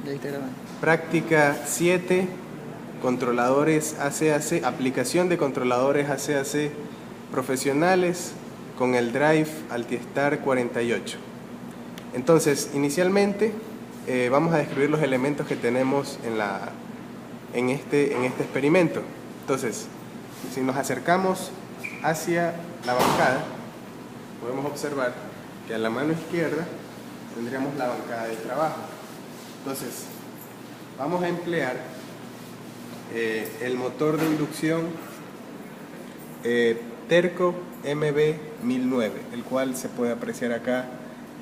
Ya ahí te graban. Práctica 7, controladores ACAC, aplicación de controladores ACAC profesionales con el drive Altiestar 48. Entonces, inicialmente vamos a describir los elementos que tenemos en este experimento. Entonces, si nos acercamos hacia la bancada, podemos observar que a la mano izquierda tendríamos la bancada de trabajo. Entonces, vamos a emplear el motor de inducción Terco MB1009, el cual se puede apreciar acá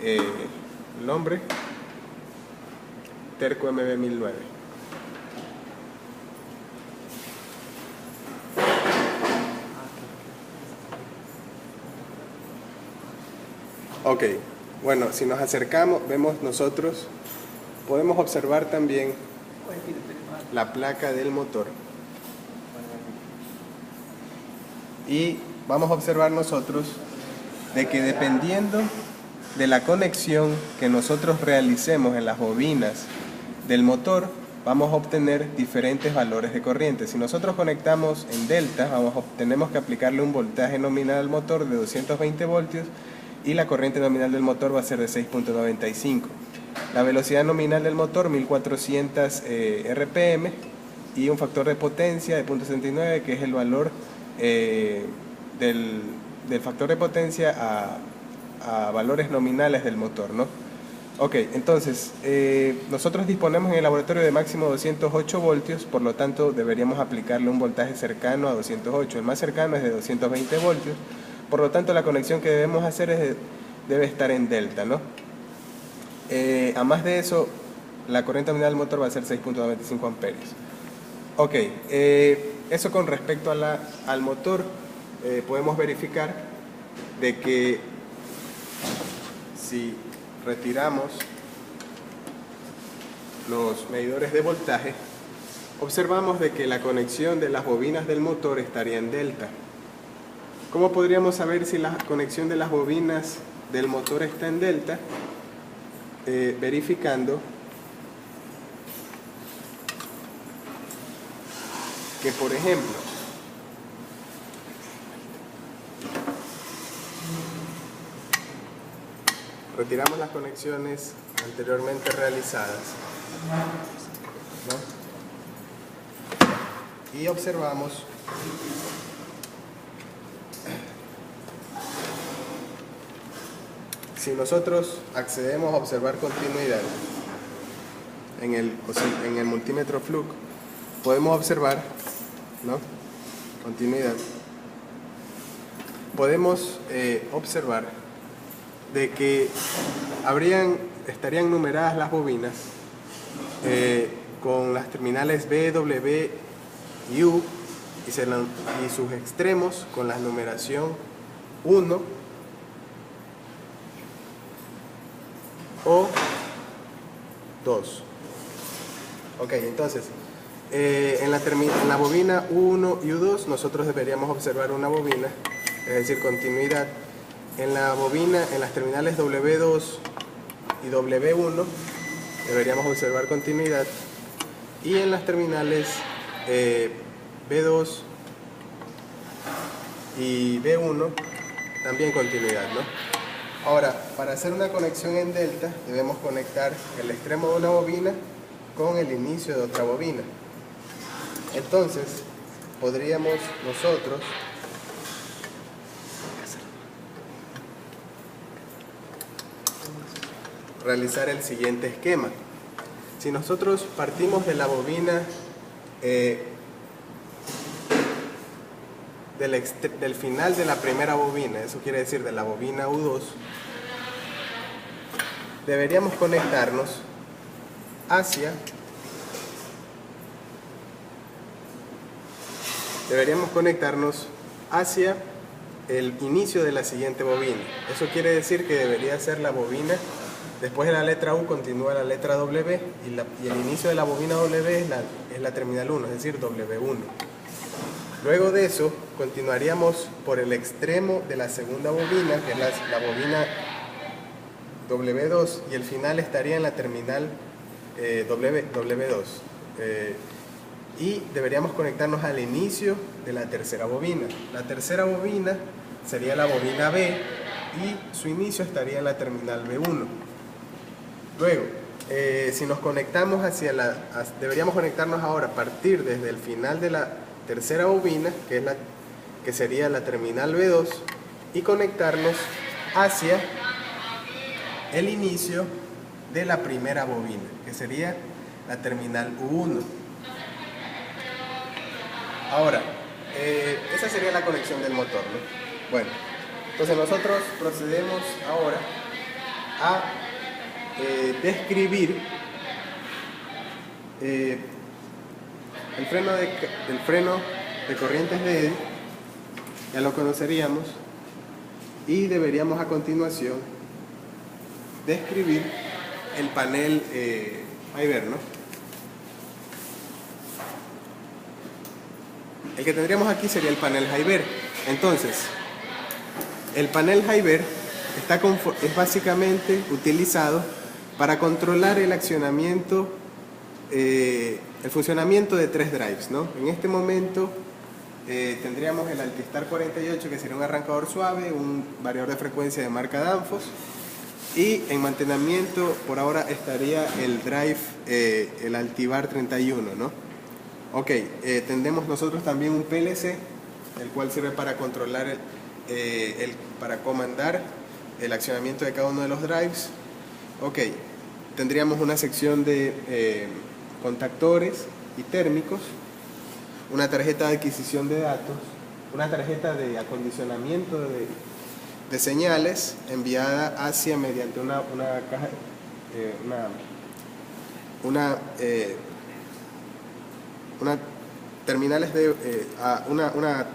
el nombre, Terco MB1009. Ok, bueno, si nos acercamos, vemos nosotros, podemos observar también la placa del motor. Y vamos a observar nosotros de que dependiendo de la conexión que nosotros realicemos en las bobinas del motor, vamos a obtener diferentes valores de corriente. Si nosotros conectamos en delta, tenemos que aplicarle un voltaje nominal al motor de 220 voltios y la corriente nominal del motor va a ser de 6.95. La velocidad nominal del motor 1400 RPM y un factor de potencia de 0.69, que es el valor del factor de potencia a valores nominales del motor, ¿no? Ok, entonces nosotros disponemos en el laboratorio de máximo 208 voltios, por lo tanto deberíamos aplicarle un voltaje cercano a 208. El más cercano es de 220 voltios, por lo tanto la conexión que debemos hacer debe estar en delta, ¿no? A más de eso, la corriente nominal del motor va a ser 6.95 amperios. Ok, eso con respecto al motor, podemos verificar de que si retiramos los medidores de voltaje, observamos de que la conexión de las bobinas del motor estaría en delta. ¿Cómo podríamos saber si la conexión de las bobinas del motor está en delta? Verificando que, por ejemplo, retiramos las conexiones anteriormente realizadas, ¿no? Y observamos si nosotros accedemos a observar continuidad en el multímetro Fluke, podemos observar, ¿no?, continuidad. Podemos observar de que estarían numeradas las bobinas con las terminales B, W y U y sus extremos con la numeración 1 o 2. Ok, entonces en la bobina U1 y U2 nosotros deberíamos observar una bobina, es decir, continuidad. En las terminales W2 y W1 deberíamos observar continuidad, y en las terminales B2 y B1 también continuidad, ¿no? Ahora, para hacer una conexión en delta debemos conectar el extremo de una bobina con el inicio de otra bobina. Entonces podríamos nosotros realizar el siguiente esquema. Si nosotros partimos de la bobina del final de la primera bobina, eso quiere decir de la bobina U2, deberíamos conectarnos hacia el inicio de la siguiente bobina. Eso quiere decir que debería ser la bobina, después de la letra U continúa la letra W, y el inicio de la bobina W es la terminal 1, es decir, W1. Luego de eso continuaríamos por el extremo de la segunda bobina, que es la bobina W2, y el final estaría en la terminal W2. Y deberíamos conectarnos al inicio de la tercera bobina. La tercera bobina sería la bobina B y su inicio estaría en la terminal B1. Luego, si nos conectamos deberíamos conectarnos ahora a partir desde el final de la tercera bobina, que sería la terminal B2, y conectarnos hacia el inicio de la primera bobina, que sería la terminal U1. Ahora, esa sería la conexión del motor, ¿no? Bueno, entonces nosotros procedemos ahora a describir el freno de corrientes de Eddy. Ya lo conoceríamos, y deberíamos a continuación describir el panel High-Ver, ¿no? El que tendríamos aquí sería el panel High-Ver. Entonces, el panel High-Ver es básicamente utilizado para controlar el accionamiento, el funcionamiento de 3 drives, ¿no? En este momento tendríamos el Altistar 48, que sería un arrancador suave, un variador de frecuencia de marca Danfoss, y en mantenimiento por ahora estaría el drive, el Altivar 31, ¿no? Ok, tendremos nosotros también un PLC, el cual sirve para controlar, para comandar el accionamiento de cada uno de los drives. Ok, tendríamos una sección de contactores y térmicos, una tarjeta de adquisición de datos, una tarjeta de acondicionamiento de señales enviada hacia mediante una caja, una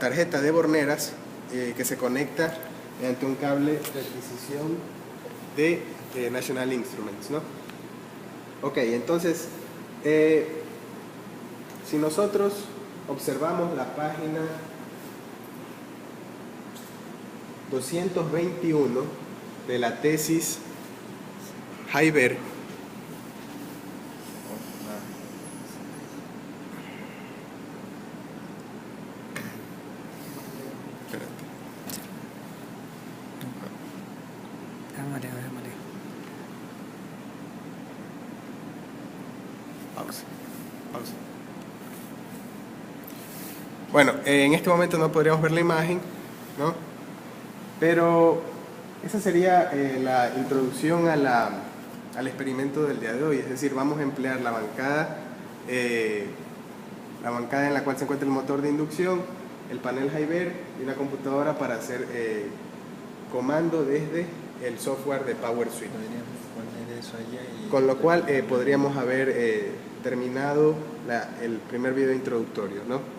tarjeta de borneras que se conecta mediante un cable de adquisición de National Instruments, ¿no? Ok, entonces, si nosotros observamos la página 221 de la tesis High-Ver, pausa. Bueno, en este momento no podríamos ver la imagen, ¿no? Pero esa sería la introducción al experimento del día de hoy. Es decir, vamos a emplear la bancada en la cual se encuentra el motor de inducción, el panel High-Ver y una computadora para hacer comando desde el software de PowerSuite. Con lo cual podríamos haber terminado el primer video introductorio, ¿no?